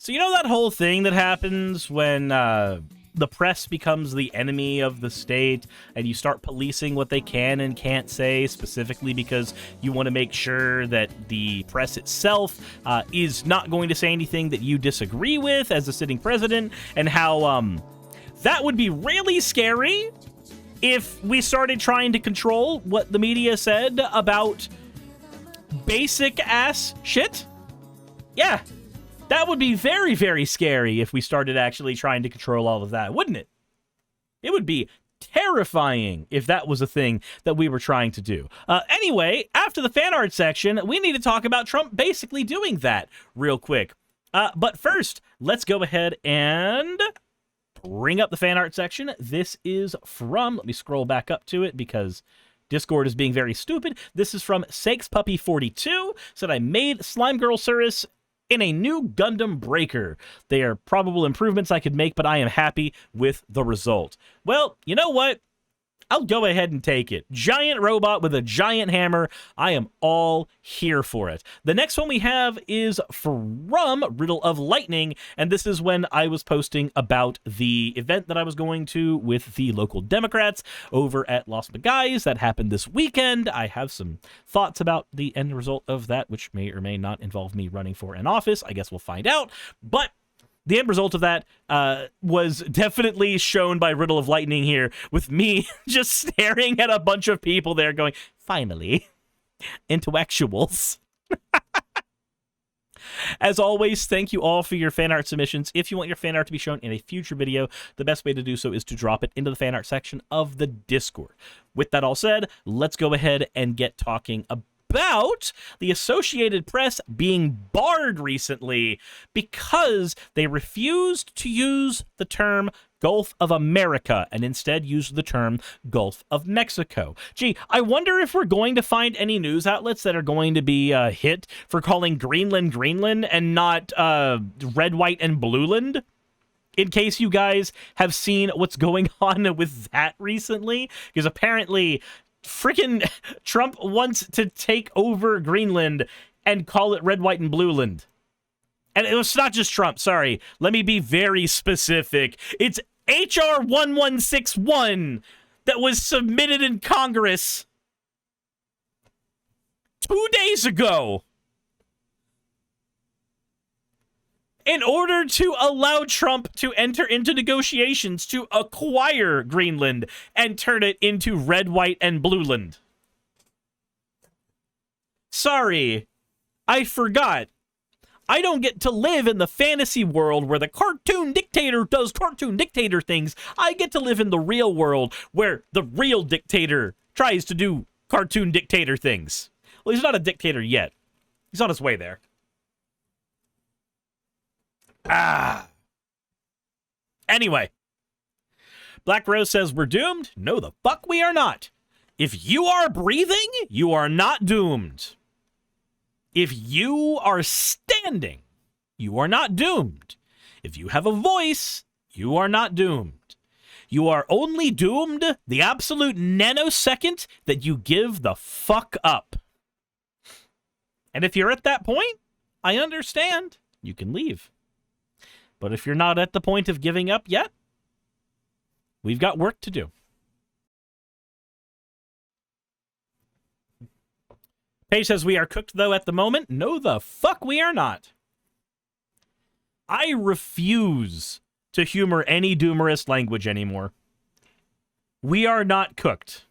So you know that whole thing that happens when the press becomes the enemy of the state and you start policing what they can and can't say, specifically because you want to make sure that the press itself is not going to say anything that you disagree with as a sitting president, and how that would be really scary if we started trying to control what the media said about basic ass shit. Yeah. That would be very, very scary if we started actually trying to control all of that, wouldn't it? It would be terrifying if that was a thing that we were trying to do. Anyway, after the fan art section, we need to talk about Trump basically doing that real quick. But first, let's go ahead and bring up the fan art section. This is from, let me scroll back up to it because Discord is being very stupid. This is from SakesPuppy42, said I made Slime Girl Suris in a new Gundam Breaker. They are probable improvements I could make, but I am happy with the result. Well, you know what? I'll go ahead and take it. Giant robot with a giant hammer. I am all here for it. The next one we have is from Riddle of Lightning, and this is when I was posting about the event that I was going to with the local Democrats over at Los Bagais. That happened this weekend. I have some thoughts about the end result of that, which may or may not involve me running for an office. I guess we'll find out. But the end result of that was definitely shown by Riddle of Lightning here, with me just staring at a bunch of people there going, finally, intellectuals. As always, thank you all for your fan art submissions. If you want your fan art to be shown in a future video, the best way to do so is to drop it into the fan art section of the Discord. With that all said, let's go ahead and get talking about the Associated Press being barred recently because they refused to use the term Gulf of America and instead used the term Gulf of Mexico. Gee, I wonder if we're going to find any news outlets that are going to be hit for calling Greenland Greenland and not Red, White, and Blueland. In case you guys have seen what's going on with that recently, because apparently freaking Trump wants to take over Greenland and call it Red, White, and Blueland. And it was not just Trump, sorry. Let me be very specific. It's HR 1161 that was submitted in Congress 2 days ago in order to allow Trump to enter into negotiations to acquire Greenland and turn it into Red, White, and Blueland. Sorry, I forgot. I don't get to live in the fantasy world where the cartoon dictator does cartoon dictator things. I get to live in the real world where the real dictator tries to do cartoon dictator things. Well, he's not a dictator yet. He's on his way there. Anyway, Black Rose says, we're doomed? No, the fuck we are not. If you are breathing, you are not doomed. If you are standing, you are not doomed. If you have a voice, you are not doomed. You are only doomed the absolute nanosecond that you give the fuck up. And if you're at that point, I understand. You can leave. But if you're not at the point of giving up yet, we've got work to do. Paige says, we are cooked, though, at the moment. No, the fuck we are not. I refuse to humor any doomerist language anymore. We are not cooked.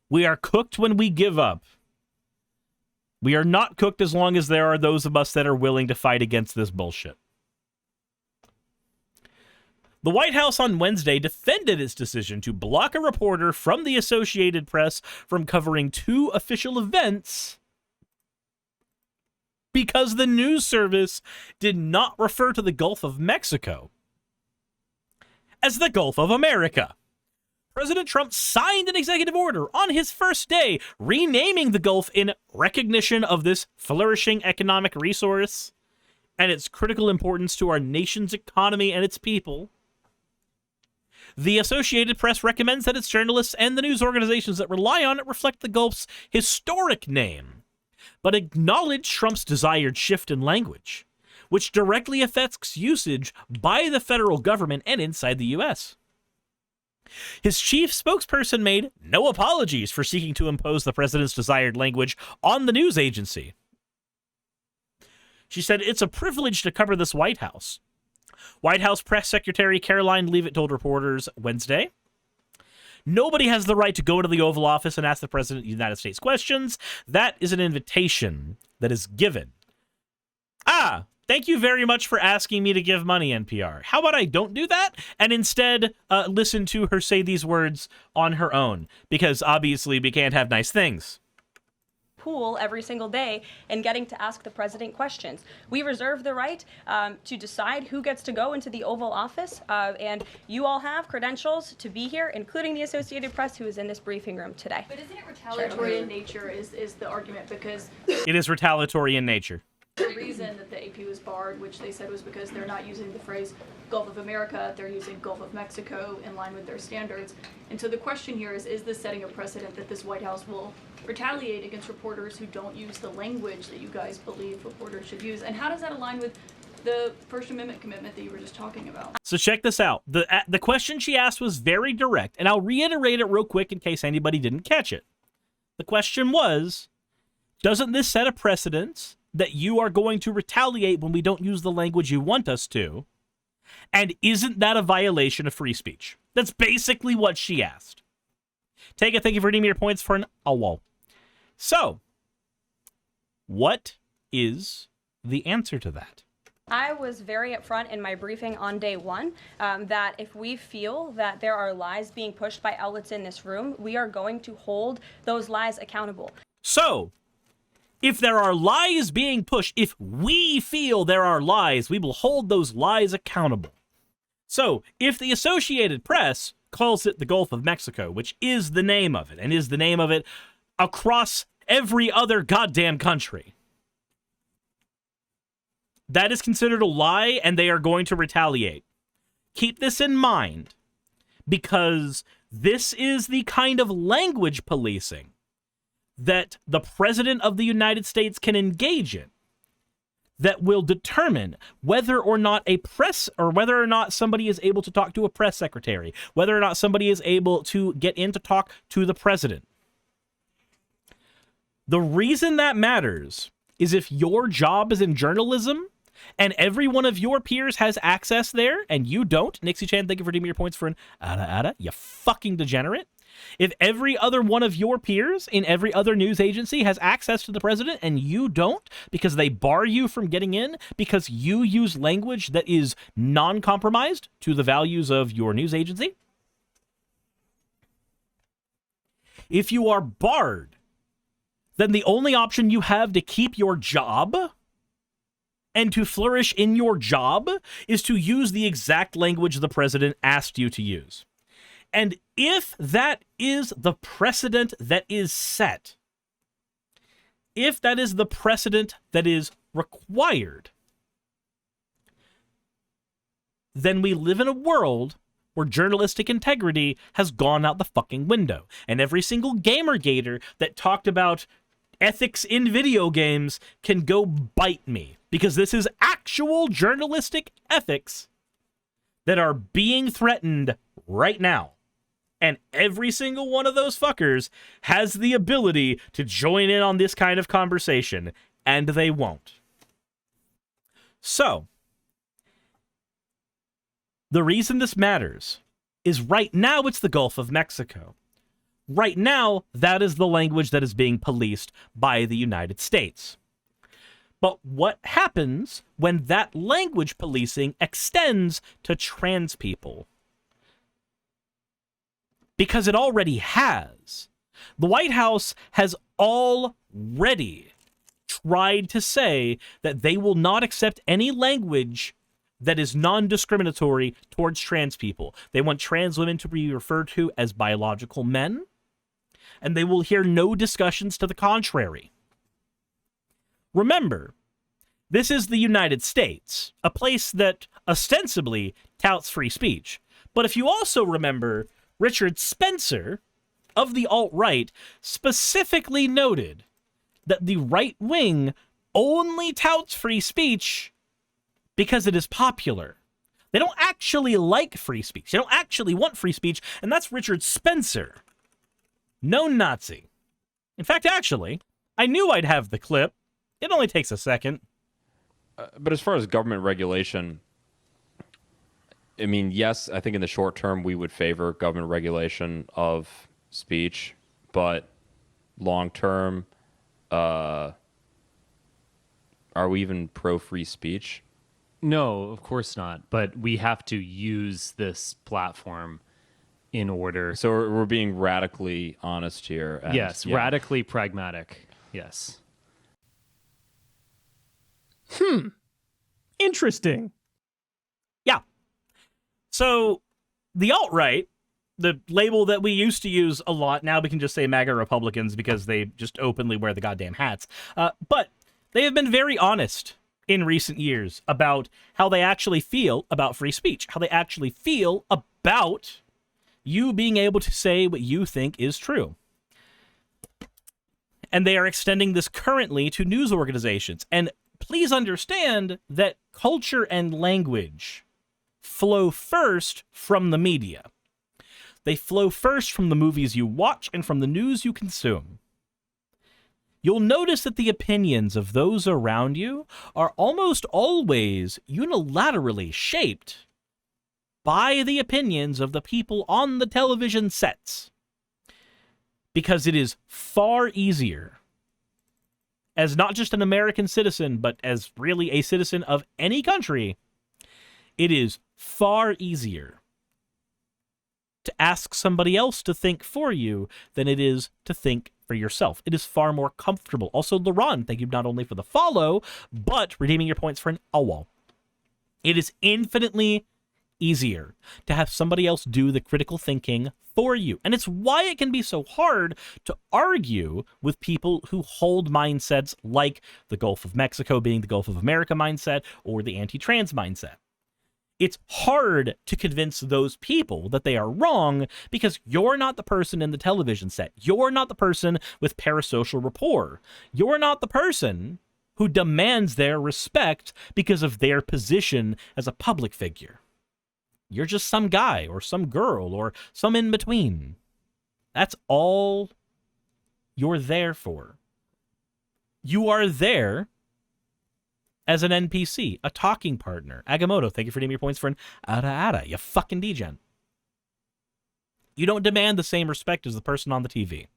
We are cooked when we give up. We are not cooked as long as there are those of us that are willing to fight against this bullshit. The White House on Wednesday defended its decision to block a reporter from the Associated Press from covering 2 official events because the news service did not refer to the Gulf of Mexico as the Gulf of America. President Trump signed an executive order on his first day, renaming the Gulf in recognition of this flourishing economic resource and its critical importance to our nation's economy and its people. The Associated Press recommends that its journalists and the news organizations that rely on it reflect the Gulf's historic name, but acknowledge Trump's desired shift in language. which directly affects usage by the federal government and inside the U.S. His chief spokesperson made no apologies for seeking to impose the president's desired language on the news agency. She said, "It's a privilege to cover this White House." White House Press Secretary Caroline Leavitt told reporters Wednesday, "Nobody has the right to go to the Oval Office and ask the President of the United States questions. That is an invitation that is given." Thank you very much for asking me to give money, NPR. How about I don't do that and instead listen to her say these words on her own? Because obviously we can't have nice things. Pool every single day and getting to ask the president questions. We reserve the right to decide who gets to go into the Oval Office, and you all have credentials to be here, including the Associated Press, who is in this briefing room today. But isn't it retaliatory in nature is the argument, because it is retaliatory in nature. The reason that the AP was barred, which they said was because they're not using the phrase Gulf of America, they're using Gulf of Mexico in line with their standards. And so the question here is this setting a precedent that this White House will retaliate against reporters who don't use the language that you guys believe reporters should use? And how does that align with the First Amendment commitment that you were just talking about? So check this out. The question she asked was very direct, and I'll reiterate it real quick in case anybody didn't catch it. The question was, doesn't this set a precedent that you are going to retaliate when we don't use the language you want us to? And isn't that a violation of free speech? That's basically what she asked. Take it. Thank you for redeeming your points for an wall. So, what is the answer to that? I was very upfront in my briefing on day one that if we feel that there are lies being pushed by outlets in this room, we are going to hold those lies accountable. So, if there are lies being pushed, if we feel there are lies, we will hold those lies accountable. So, if the Associated Press calls it the Gulf of Mexico, which is the name of it, and is the name of it across every other goddamn country, that is considered a lie, and they are going to retaliate. Keep this in mind, because this is the kind of language policing that the President of the United States can engage in that will determine whether or not whether or not somebody is able to talk to a press secretary, whether or not somebody is able to get in to talk to the president. The reason that matters is if your job is in journalism and every one of your peers has access there and you don't, Nixie Chan, thank you for redeeming your points for an ada, you fucking degenerate. If every other one of your peers in every other news agency has access to the president and you don't because they bar you from getting in because you use language that is non-compromised to the values of your news agency, if you are barred, then the only option you have to keep your job and to flourish in your job is to use the exact language the president asked you to use. And if that is the precedent that is set, if that is the precedent that is required, then we live in a world where journalistic integrity has gone out the fucking window. And every single gamergator that talked about ethics in video games can go bite me, because this is actual journalistic ethics that are being threatened right now. And every single one of those fuckers has the ability to join in on this kind of conversation, and they won't. So, the reason this matters is right now it's the Gulf of Mexico. Right now, that is the language that is being policed by the United States. But what happens when that language policing extends to trans people? Because it already has. The White House has already tried to say that they will not accept any language that is non-discriminatory towards trans people. They want trans women to be referred to as biological men, and they will hear no discussions to the contrary. Remember, this is the United States, a place that ostensibly touts free speech. But if you also remember, Richard Spencer of the alt-right specifically noted that the right wing only touts free speech because it is popular. They don't actually like free speech. They don't actually want free speech, and that's Richard Spencer. No Nazi. In fact, actually, I knew I'd have the clip. It only takes a second. But as far as government regulation, I mean, yes, I think in the short term we would favor government regulation of speech, but long term, are we even pro free speech? No, of course not. But we have to use this platform in order. So we're being radically honest here. And, Yes, yeah. radically pragmatic. Yes. Interesting. Yeah. So the alt-right, the label that we used to use a lot, now we can just say MAGA Republicans because they just openly wear the goddamn hats. But they have been very honest in recent years about how they actually feel about free speech, how they actually feel about you being able to say what you think is true. And they are extending this currently to news organizations. And please understand that culture and language flow first from the media. They flow first from the movies you watch and from the news you consume. You'll notice that the opinions of those around you are almost always unilaterally shaped by the opinions of the people on the television sets. Because it is far easier, as not just an American citizen, but as really a citizen of any country, it is far easier to ask somebody else to think for you than it is to think for yourself. It is far more comfortable. Also, Laron, thank you not only for the follow, but redeeming your points for an owl. It is infinitely easier to have somebody else do the critical thinking for you. And it's why it can be so hard to argue with people who hold mindsets like the Gulf of Mexico being the Gulf of America mindset or the anti-trans mindset. It's hard to convince those people that they are wrong because you're not the person in the television set. You're not the person with parasocial rapport. You're not the person who demands their respect because of their position as a public figure. You're just some guy or some girl or some in between. That's all you're there for. You are there as an NPC, a talking partner. Agamotto, thank you for naming your points for an ada, you fucking degen. You don't demand the same respect as the person on the TV.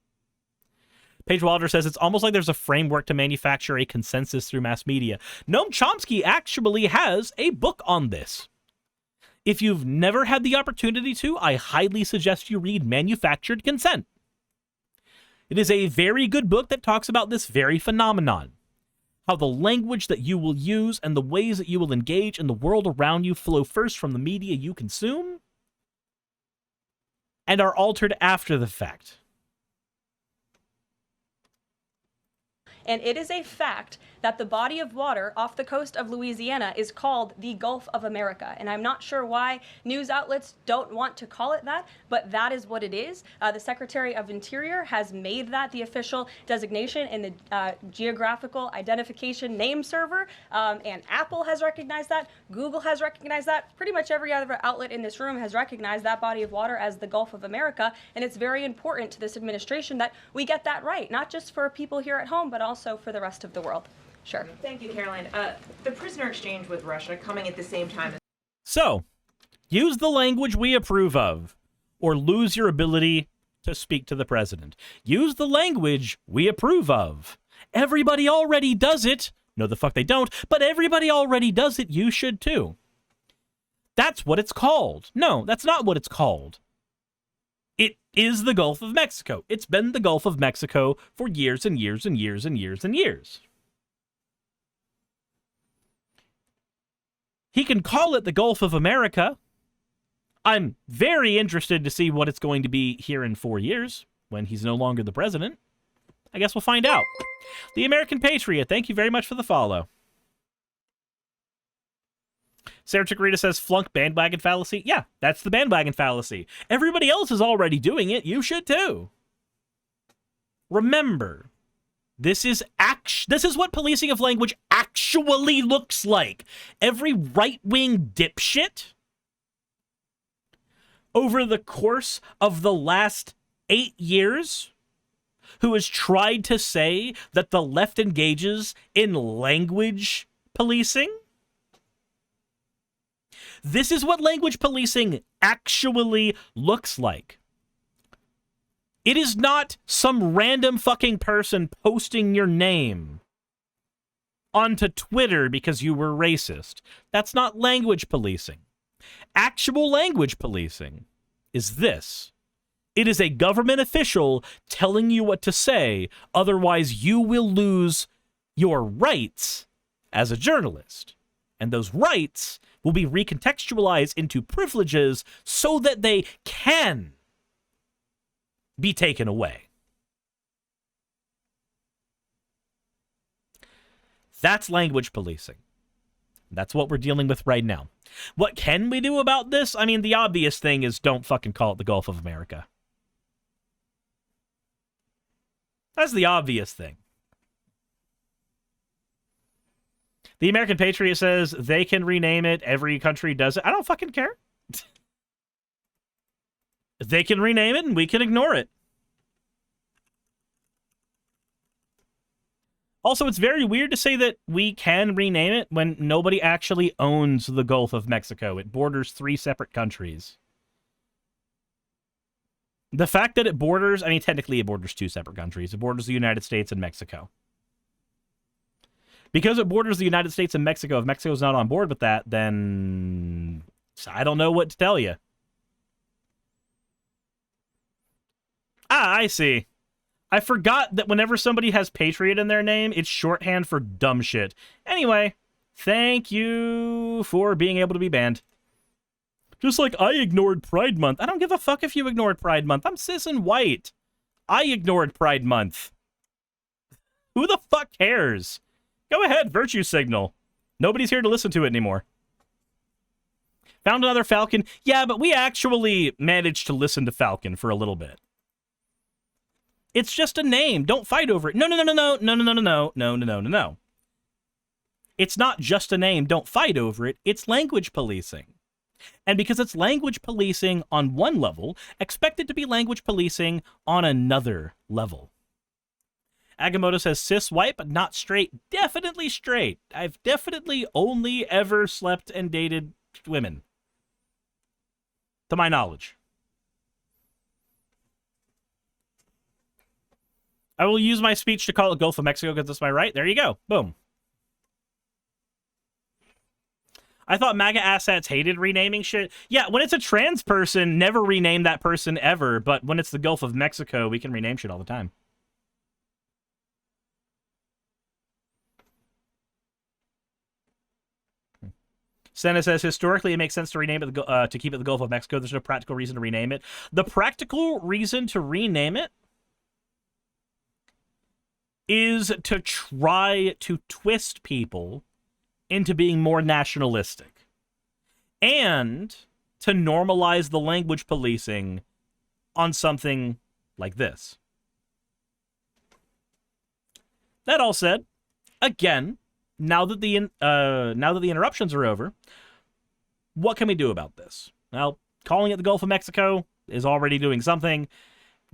Paige Wilder says it's almost like there's a framework to manufacture a consensus through mass media. Noam Chomsky actually has a book on this. If you've never had the opportunity to, I highly suggest you read Manufactured Consent. It is a very good book that talks about this very phenomenon. How the language that you will use and the ways that you will engage in the world around you flow first from the media you consume and are altered after the fact. And it is a fact that the body of water off the coast of Louisiana is called the Gulf of America. And I'm not sure why news outlets don't want to call it that, but that is what it is. The Secretary of Interior has made that the official designation in the Geographical Identification Name Server, and Apple has recognized that, Google has recognized that, pretty much every other outlet in this room has recognized that body of water as the Gulf of America, and it's very important to this administration that we get that right, not just for people here at home, but also for the rest of the world. Sure. Thank you, Caroline. The prisoner exchange with Russia coming at the same time as... So, use the language we approve of, or lose your ability to speak to the president. Use the language we approve of. Everybody already does it. No, the fuck they don't, but everybody already does it. You should too. That's what it's called. No, that's not what it's called. It is the Gulf of Mexico. It's been the Gulf of Mexico for years and years and years and years and years. He can call it the Gulf of America. I'm very interested to see what it's going to be here in 4 years when he's no longer the president. I guess we'll find out. The American Patriot, thank you very much for the follow. Sarah Chikorita says, flunk bandwagon fallacy. Yeah, that's the bandwagon fallacy. Everybody else is already doing it. You should too. Remember, This is what policing of language actually looks like. Every right-wing dipshit over the course of the last 8 years who has tried to say that the left engages in language policing. This is what language policing actually looks like. It is not some random fucking person posting your name onto Twitter because you were racist. That's not language policing. Actual language policing is this. It is a government official telling you what to say, otherwise you will lose your rights as a journalist. And those rights will be recontextualized into privileges so that they can be taken away. That's language policing. That's what we're dealing with right now. What can we do about this? I mean, the obvious thing is don't fucking call it the Gulf of America. That's the obvious thing. The American Patriot says they can rename it. Every country does it. I don't fucking care. They can rename it and we can ignore it. Also, it's very weird to say that we can rename it when nobody actually owns the Gulf of Mexico. It borders 3 separate countries. The fact that it borders, I mean, technically it borders 2 separate countries. It borders the United States and Mexico. Because it borders the United States and Mexico, if Mexico's not on board with that, then I don't know what to tell you. Ah, I see. I forgot that whenever somebody has Patriot in their name, it's shorthand for dumb shit. Anyway, thank you for being able to be banned. Just like I ignored Pride Month. I don't give a fuck if you ignored Pride Month. I'm cis and white. I ignored Pride Month. Who the fuck cares? Go ahead, virtue signal. Nobody's here to listen to it anymore. Found another Falcon. Yeah, but we actually managed to listen to Falcon for a little bit. It's just a name. Don't fight over it. No. It's not just a name. Don't fight over it. It's language policing. And because it's language policing on one level, expect it to be language policing on another level. Agamotto says cis white, but not straight. Definitely straight. I've definitely only ever slept and dated women. To my knowledge. I will use my speech to call it Gulf of Mexico because that's my right. There you go. Boom. I thought MAGA assets hated renaming shit. Yeah, when it's a trans person, never rename that person ever. But when it's the Gulf of Mexico, we can rename shit all the time. Senna says, historically, it makes sense to rename it, to keep it the Gulf of Mexico. There's no practical reason to rename it. The practical reason to rename it is to try to twist people into being more nationalistic and to normalize the language policing on something like this. That all said, again, now that the interruptions are over, what can we do about this? Well, calling it the Gulf of Mexico is already doing something.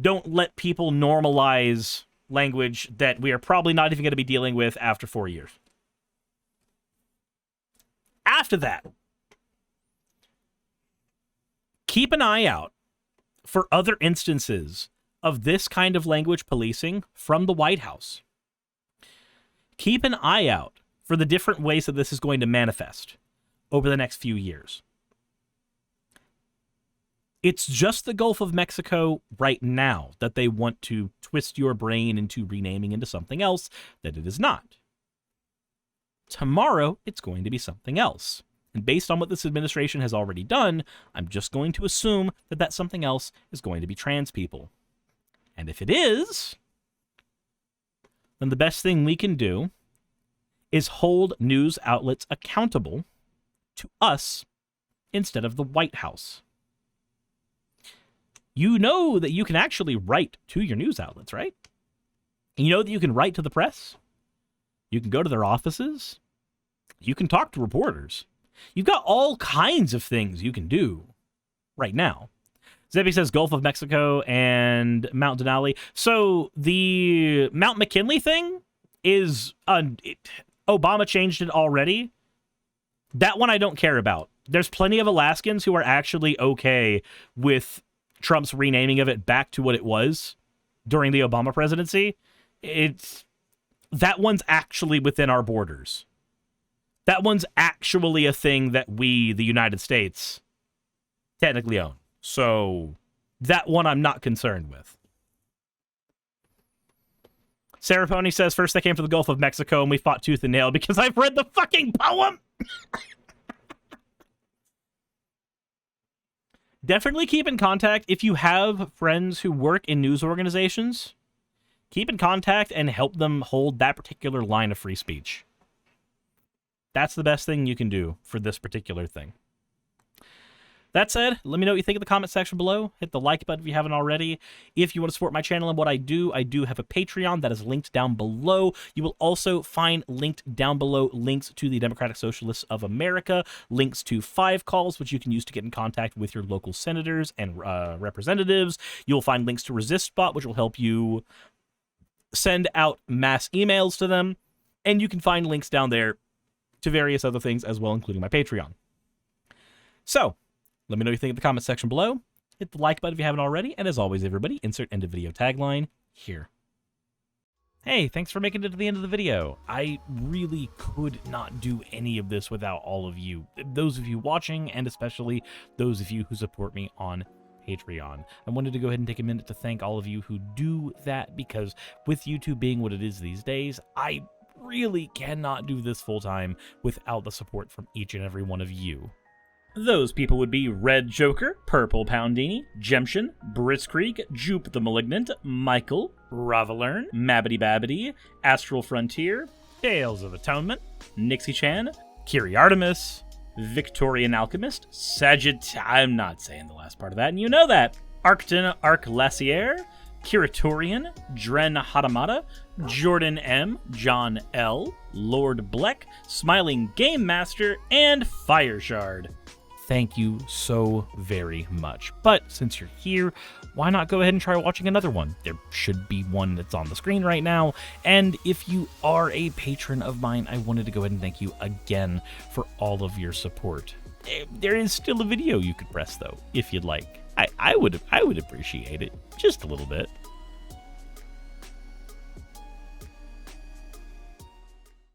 Don't let people normalize language that we are probably not even going to be dealing with after 4 years. After that, keep an eye out for other instances of this kind of language policing from the White House. Keep an eye out for the different ways that this is going to manifest over the next few years. It's just the Gulf of Mexico right now that they want to twist your brain into renaming into something else that it is not. Tomorrow, it's going to be something else. And based on what this administration has already done, I'm just going to assume that that something else is going to be trans people. And if it is, then the best thing we can do is hold news outlets accountable to us instead of the White House. You know that you can actually write to your news outlets, right? You know that you can write to the press. You can go to their offices. You can talk to reporters. You've got all kinds of things you can do right now. Zebby says Gulf of Mexico and Mount Denali. So the Mount McKinley thing is... Obama changed it already. That one I don't care about. There's plenty of Alaskans who are actually okay with Trump's renaming of it back to what it was during the Obama presidency. That one's actually within our borders. That one's actually a thing that we, the United States, technically own. So that one I'm not concerned with. Sarah Pony says, first I came to the Gulf of Mexico and we fought tooth and nail because I've read the fucking poem. Definitely keep in contact. If you have friends who work in news organizations, keep in contact and help them hold that particular line of free speech. That's the best thing you can do for this particular thing. That said, let me know what you think in the comment section below. Hit the like button if you haven't already. If you want to support my channel and what I do have a Patreon that is linked down below. You will also find linked down below links to the Democratic Socialists of America, links to 5 calls, which you can use to get in contact with your local senators and representatives. You'll find links to ResistBot, which will help you send out mass emails to them. And you can find links down there to various other things as well, including my Patreon. So, let me know what you think in the comment section below. Hit the like button if you haven't already. And as always, everybody, insert end of video tagline here. Hey, thanks for making it to the end of the video. I really could not do any of this without all of you. Those of you watching, and especially those of you who support me on Patreon. I wanted to go ahead and take a minute to thank all of you who do that, because with YouTube being what it is these days, I really cannot do this full-time without the support from each and every one of you. Those people would be Red Joker, Purple Poundini, Jemshin, Britzkrieg, Jupe the Malignant, Michael, Ravelern, Mabbity Babbity, Astral Frontier, Tales of Atonement, Nixie Chan, Kiri Artemis, Victorian Alchemist, I'm not saying the last part of that, and you know that, Arcton Arclacier, Kiratorian, Dren Hadamata, Jordan M, John L, Lord Bleck, Smiling Game Master, and Fireshard. Thank you so very much. But since you're here, why not go ahead and try watching another one? There should be one that's on the screen right now. And if you are a patron of mine, I wanted to go ahead and thank you again for all of your support. There is still a video you could press though, if you'd like. I would appreciate it just a little bit.